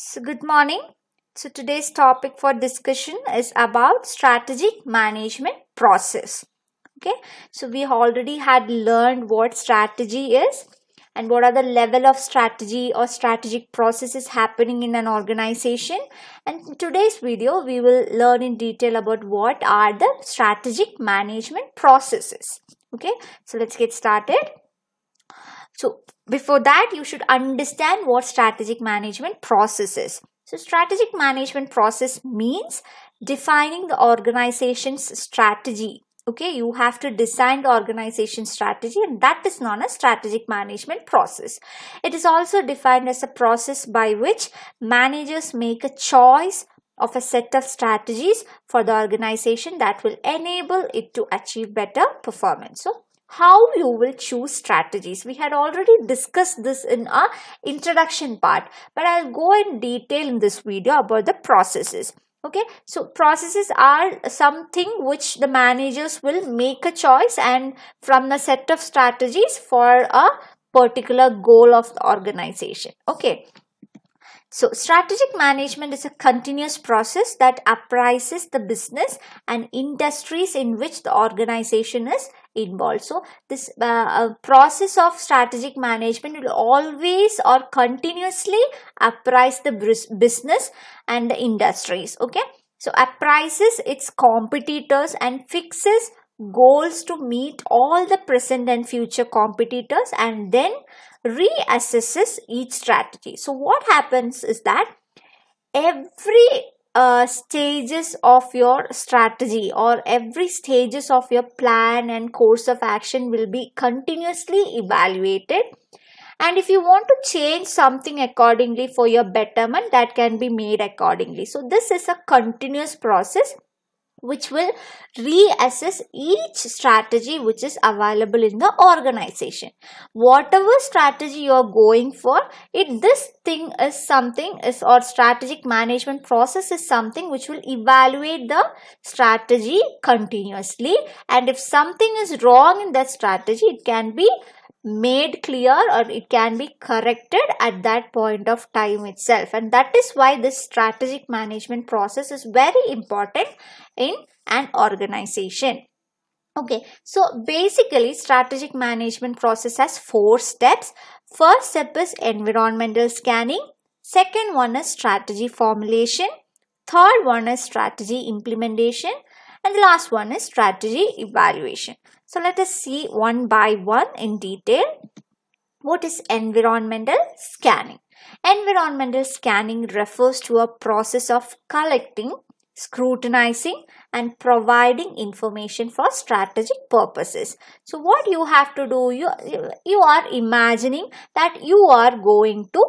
So, good morning. So, today's topic for discussion is about strategic management process. Okay, so we already had learned what strategy is and what are the level of strategy or strategic processes happening in an organization. And in today's video, we will learn in detail about what are the strategic management processes. Okay, so let's get started. So before that, you should understand what strategic management process is. So strategic management process means defining the organization's strategy. Okay, you have to design the organization strategy, and that is known as strategic management process. It is also defined as a process by which managers make a choice of a set of strategies for the organization that will enable it to achieve better performance. So how you will choose strategies. We had already discussed this in our introduction part, but I'll go in detail in this video about the processes. Okay, so processes are something which the managers will make a choice and from the set of strategies for a particular goal of the organization. Okay, so strategic management is a continuous process that appraises the business and industries in which the organization is involved. So this process of strategic management will always or continuously apprise the business and the industries. Okay, so appraises its competitors and fixes goals to meet all the present and future competitors and then reassesses each strategy. So what happens is that every stages of your strategy or every stages of your plan and course of action will be continuously evaluated, and if you want to change something accordingly for your betterment, that can be made accordingly. So this is a continuous process which will reassess each strategy which is available in the organization. Whatever strategy you are going for, this thing is something is or strategic management process is something which will evaluate the strategy continuously, and if something is wrong in that strategy, it can be made clear or it can be corrected at that point of time itself, and that is why this strategic management process is very important in an organization. Okay, so basically strategic management process has 4 steps. First step is environmental scanning, second one is strategy formulation, third one is strategy implementation, and the last one is strategy evaluation. So let us see one by one in detail. What is environmental scanning? Environmental scanning refers to a process of collecting, scrutinizing, and providing information for strategic purposes. So what you have to do, you are imagining that you are going to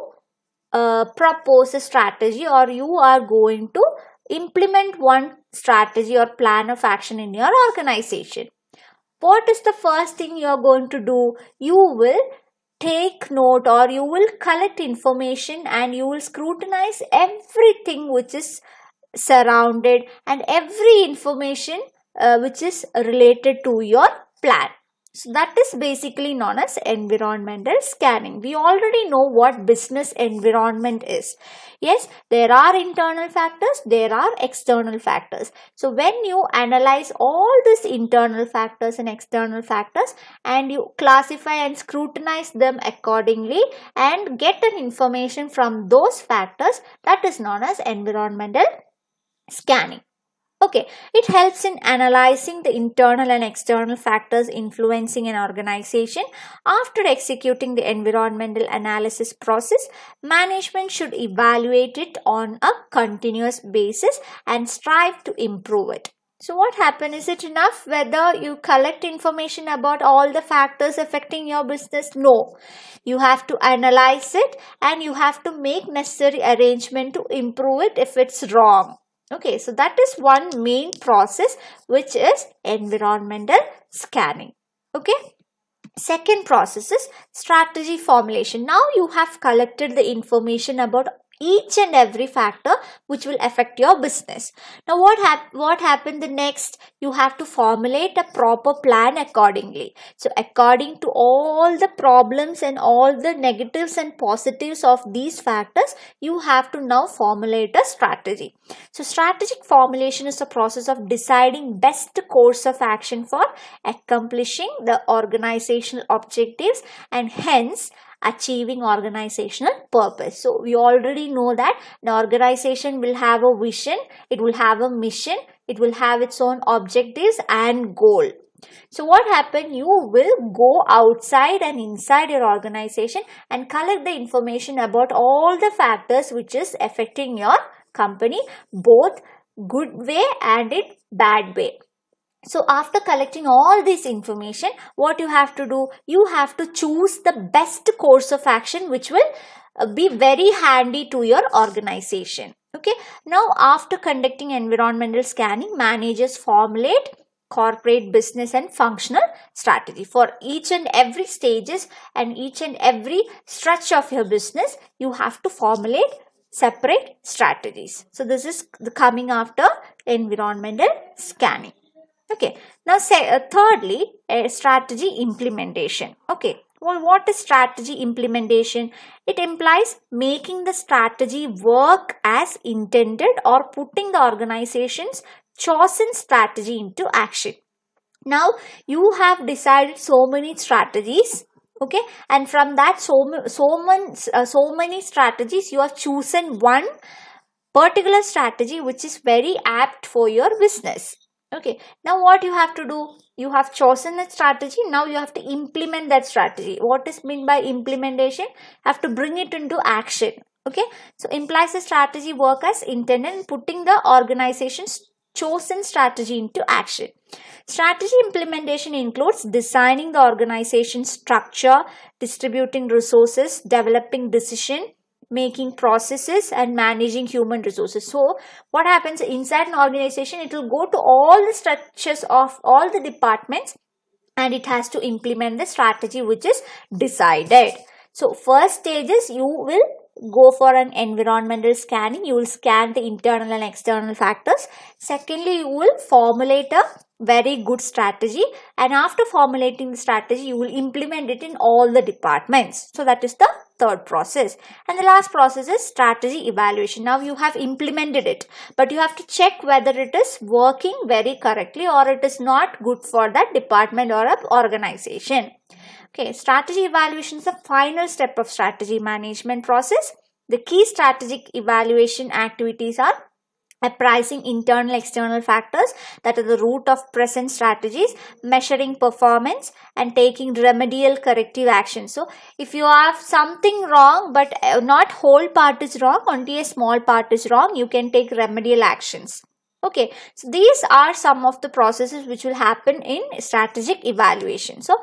propose a strategy or you are going to implement one strategy or plan of action in your organization. What is the first thing you are going to do? You will take note or you will collect information and you will scrutinize everything which is surrounded and every information which is related to your plan. So that is basically known as environmental scanning. We already know what business environment is. Yes, there are internal factors, there are external factors. So when you analyze all these internal factors and external factors and you classify and scrutinize them accordingly and get an information from those factors, that is known as environmental scanning. Okay, it helps in analyzing the internal and external factors influencing an organization. After executing the environmental analysis process, management should evaluate it on a continuous basis and strive to improve it. So what happens? Is it enough whether you collect information about all the factors affecting your business? No. You have to analyze it and you have to make necessary arrangement to improve it if it's wrong. Okay, so that is one main process which is environmental scanning. Okay. Second process is strategy formulation. Now you have collected the information about each and every factor which will affect your business. Now what happened the next? You have to formulate a proper plan accordingly. So according to all the problems and all the negatives and positives of these factors, you have to now formulate a strategy. So strategic formulation is a process of deciding best course of action for accomplishing the organizational objectives and hence achieving organizational purpose. So we already know that an organization will have a vision, it will have a mission, it will have its own objectives and goal. So what happen? You will go outside and inside your organization and collect the information about all the factors which is affecting your company, both good way and in bad way. So after collecting all this information, what you have to do? You have to choose the best course of action which will be very handy to your organization. Okay. Now after conducting environmental scanning, managers formulate corporate business and functional strategy. For each and every stages and each and every stretch of your business, you have to formulate separate strategies. So this is the coming after environmental scanning. Okay. Now thirdly, strategy implementation. Okay. Well, what is strategy implementation? It implies making the strategy work as intended or putting the organization's chosen strategy into action. Now you have decided so many strategies, okay, and from that so many strategies, you have chosen one particular strategy which is very apt for your business. Okay, now what you have to do? You have chosen a strategy. Now you have to implement that strategy. What is meant by implementation? You have to bring it into action. Okay, so implies the strategy work as intended and putting the organization's chosen strategy into action. Strategy implementation includes designing the organization's structure, distributing resources, developing decision making processes and managing human resources. So what happens inside an organization? It will go to all the structures of all the departments and it has to implement the strategy which is decided. So first stage is you will go for an environmental scanning. You will scan the internal and external factors. Secondly, you will formulate a very good strategy, and after formulating the strategy, you will implement it in all the departments. So that is the third process. And the last process is strategy evaluation. Now you have implemented it, but you have to check whether it is working very correctly or it is not good for that department or organization. Okay, strategy evaluation is the final step of strategy management process. The key strategic evaluation activities are appraising internal external factors that are the root of present strategies, measuring performance and taking remedial corrective action. So if you have something wrong but not whole part is wrong, only a small part is wrong, you can take remedial actions. Okay, so these are some of the processes which will happen in strategic evaluation. So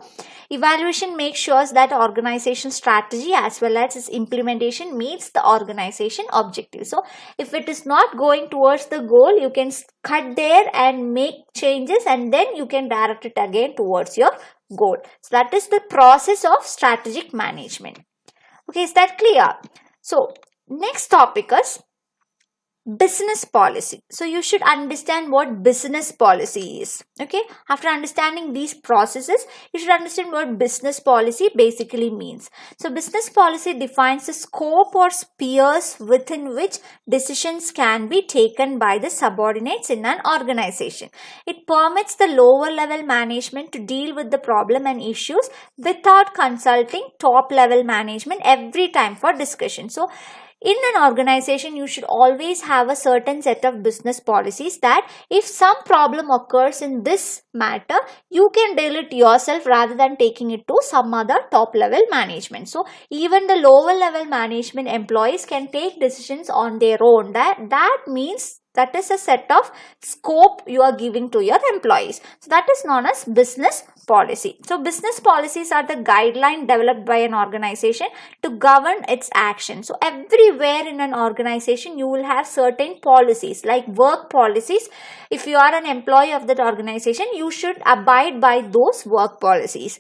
evaluation makes sure that organization strategy as well as its implementation meets the organization objective. So if it is not going towards the goal, you can cut there and make changes and then you can direct it again towards your goal. So that is the process of strategic management. Okay, is that clear? So next topic is business policy. So you should understand what business policy is. Okay, after understanding these processes, you should understand what business policy basically means. So business policy defines the scope or spheres within which decisions can be taken by the subordinates in an organization. It permits the lower level management to deal with the problem and issues without consulting top level management every time for discussion. So in an organization, you should always have a certain set of business policies that if some problem occurs in this matter, you can deal it yourself rather than taking it to some other top level management. So even the lower level management employees can take decisions on their own. That means that is a set of scope you are giving to your employees. So that is known as business policy. So business policies are the guideline developed by an organization to govern its action. So everywhere in an organization, you will have certain policies like work policies. If you are an employee of that organization, you should abide by those work policies.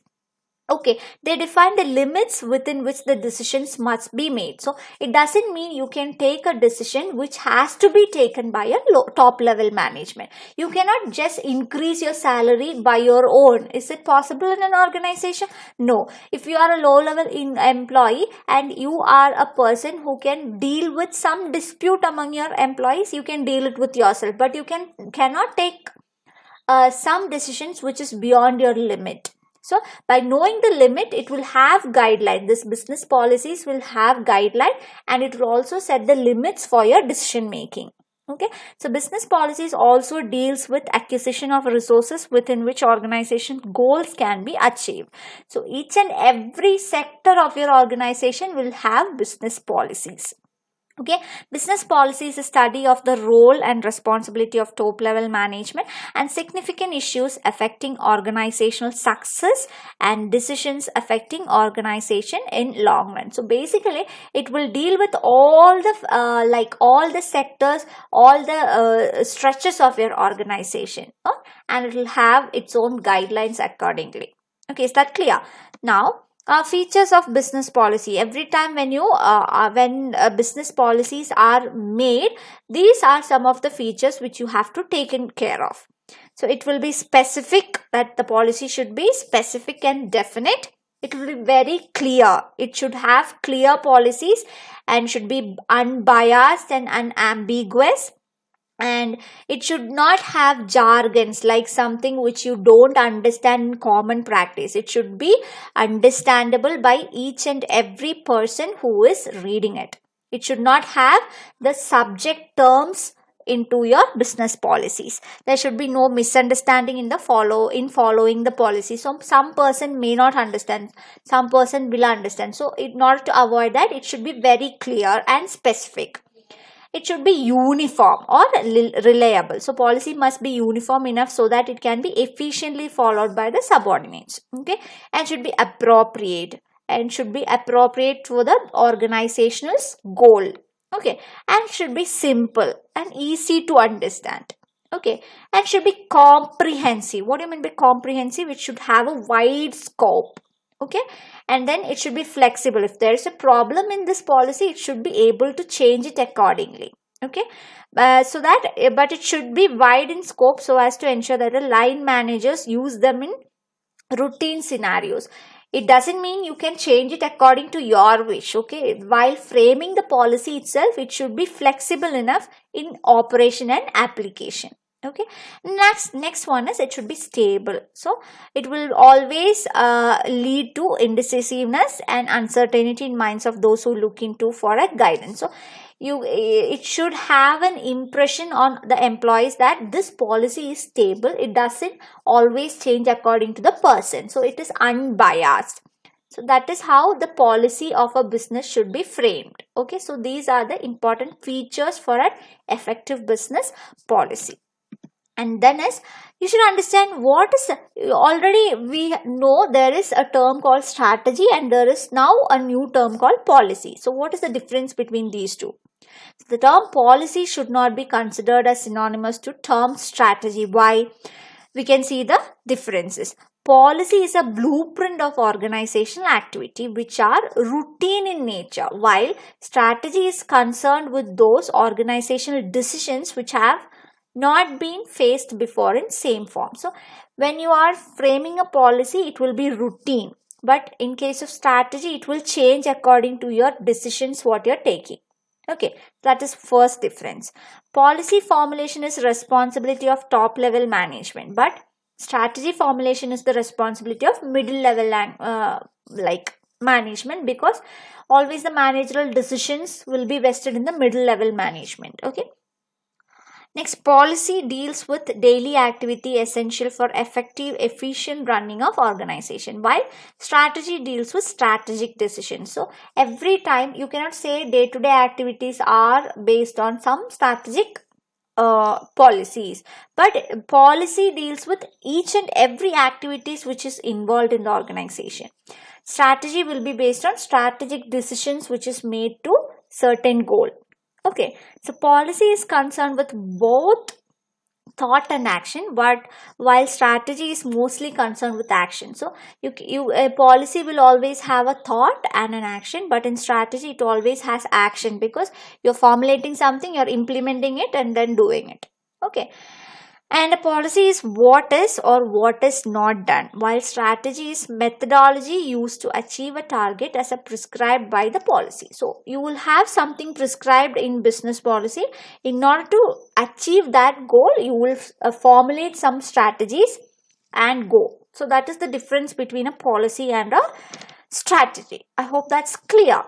Okay, they define the limits within which the decisions must be made. So it doesn't mean you can take a decision which has to be taken by a top level management. You cannot just increase your salary by your own. Is it possible in an organization? No. If you are a low level employee and you are a person who can deal with some dispute among your employees, you can deal it with yourself, but you cannot take some decisions which is beyond your limit. So by knowing the limit, it will have guideline. This business policies will have guideline, and it will also set the limits for your decision making. Okay, so business policies also deals with acquisition of resources within which organization goals can be achieved. So each and every sector of your organization will have business policies. Okay, business policy is a study of the role and responsibility of top level management and significant issues affecting organizational success and decisions affecting organization in long run. So basically it will deal with all the all the sectors, all the stretches of your organization, and it will have its own guidelines accordingly. Okay, is that clear? Now features of business policy. Every time when business policies are made, these are some of the features which you have to take in care of. So it will be specific, that the policy should be specific and definite. It will be very clear. It should have clear policies and should be unbiased and unambiguous. And it should not have jargons, like something which you don't understand in common practice. It should be understandable by each and every person who is reading it. It should not have the subject terms into your business policies. There should be no misunderstanding in following the policy. So some person may not understand, some person will understand. So in order to avoid that, it should be very clear and specific. It should be uniform or reliable. So policy must be uniform enough so that it can be efficiently followed by the subordinates. Okay, and should be appropriate for the organization's goal. Okay, and should be simple and easy to understand. Okay, and should be comprehensive. What do you mean by comprehensive? It should have a wide scope. Okay, and then it should be flexible. If there is a problem in this policy, it should be able to change it accordingly. Okay, but it should be wide in scope so as to ensure that the line managers use them in routine scenarios. It doesn't mean you can change it according to your wish. Okay, while framing the policy itself, it should be flexible enough in operation and application. Okay, next one is it should be stable. So it will always lead to indecisiveness and uncertainty in minds of those who look into for a guidance. So it should have an impression on the employees that this policy is stable. It doesn't always change according to the person. So it is unbiased. So that is how the policy of a business should be framed. Okay, so these are the important features for an effective business policy. And then you should understand what is, already we know there is a term called strategy and there is now a new term called policy. So what is the difference between these two? The term policy should not be considered as synonymous to term strategy. Why? We can see the differences. Policy is a blueprint of organizational activity which are routine in nature, while strategy is concerned with those organizational decisions which have not been faced before in same form. So when you are framing a policy, it will be routine, but in case of strategy, it will change according to your decisions what you're taking. Okay, that is first difference. Policy formulation is responsibility of top level management, but strategy formulation is the responsibility of middle level management, because always the managerial decisions will be vested in the middle level management. Okay. Next, policy deals with daily activity essential for effective, efficient running of organization, while strategy deals with strategic decisions. So every time you cannot say day-to-day activities are based on some strategic policies, but policy deals with each and every activities which is involved in the organization. Strategy will be based on strategic decisions which is made to certain goal. Okay, so policy is concerned with both thought and action, but while strategy is mostly concerned with action. So a policy will always have a thought and an action, but in strategy it always has action, because you're formulating something, you're implementing it, and then doing it. Okay. And a policy is what is or what is not done, while strategy is methodology used to achieve a target as a prescribed by the policy. So you will have something prescribed in business policy. In order to achieve that goal, you will formulate some strategies and go. So that is the difference between a policy and a strategy. I hope that's clear.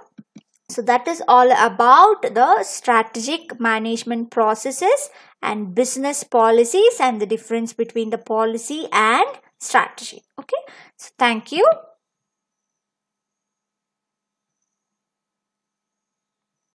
So that is all about the strategic management processes and business policies and the difference between the policy and strategy. Okay. So thank you.